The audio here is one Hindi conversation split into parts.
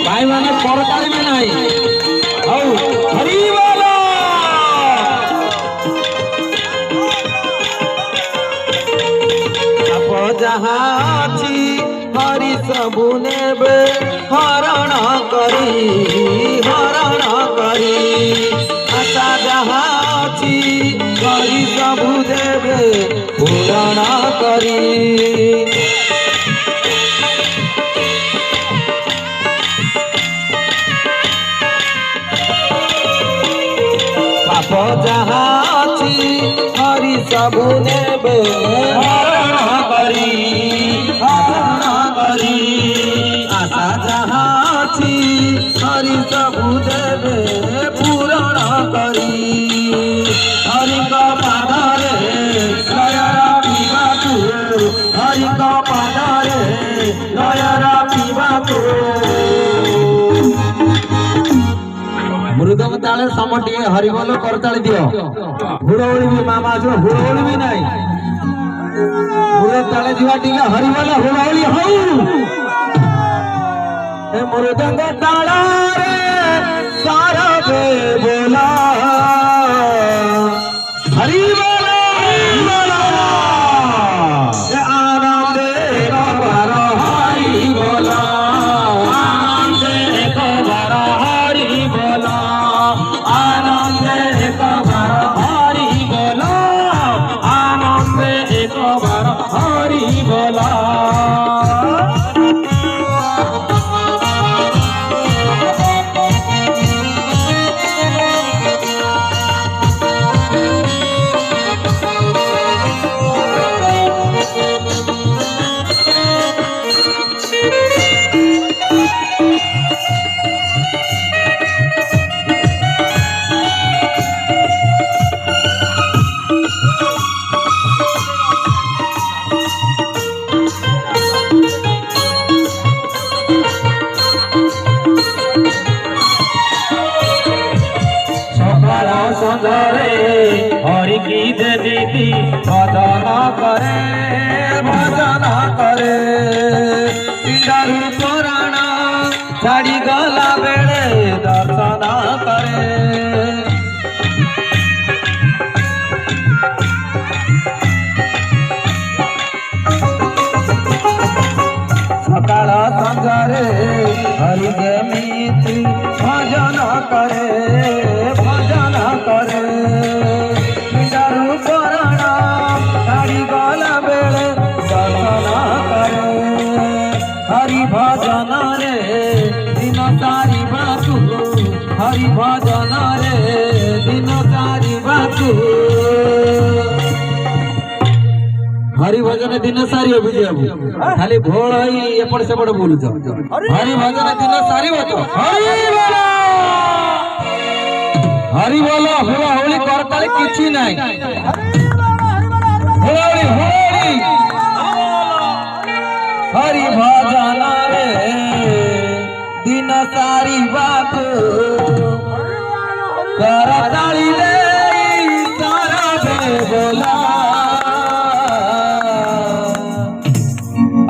भाई मैंने परकारी में नहीं हरी वाला जहाँ हरि सबु नेबे हरण करी आशा जहाँ हरि सबु देवे पूरण करी जहाँ हरि सबु नेबे हरण करी आशा जहाँ हरि सबु देवे पूरण करी हरि का पादारे नयरा पीवाकु हरि का पादारे नयरा पीवाकु मृदंग ताले समटिए हरिबोल करताली दियो हुड़ोली भी मामा जो हुड़ोली भी नहीं मुरुद ताले दिवा टिके हरिबोल हुड़ोली हो ए मृदंग ताला रे सारा बे बोला हरिबोल ए आनंद का बार हरिबोल आनंद का बार हरिबोल आनंद एक बार हरि बोला आनंद एक बार हरि बोला संजरे हरि की देवी भजन करे पिंडारू पुराण छाड़ी गला बेले दर्शन करे सकाल संजरे हरि जेमिति भजन करे पिंडारू पुराण छाड़ी गला बेले दर्शन करे हरि भजन रे दिन सारी बातु हरि भजन रे दिन सारी बातु हरि भजन दिन सारी बुझे खाली भोल एपट सेपट बोलुच हरि भजन दिन सारी बात हरि बोल हुआ होली करताली किछि नाही होली होली हरि भजन रे दिन सारी बात करताली ले सारा बे बोला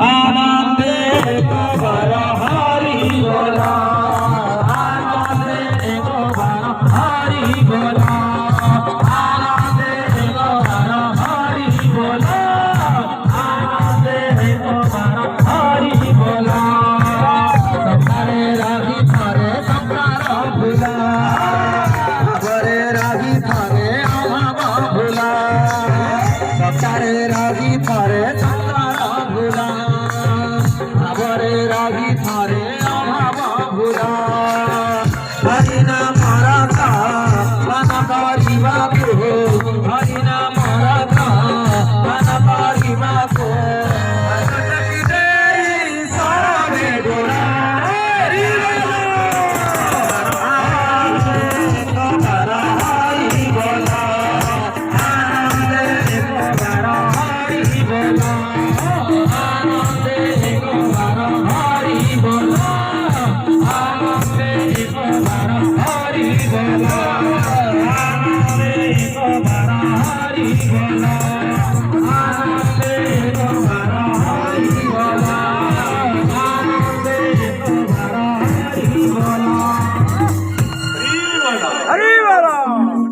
आनंद एक बार हरि बोला आनंद एक बार हरि बोला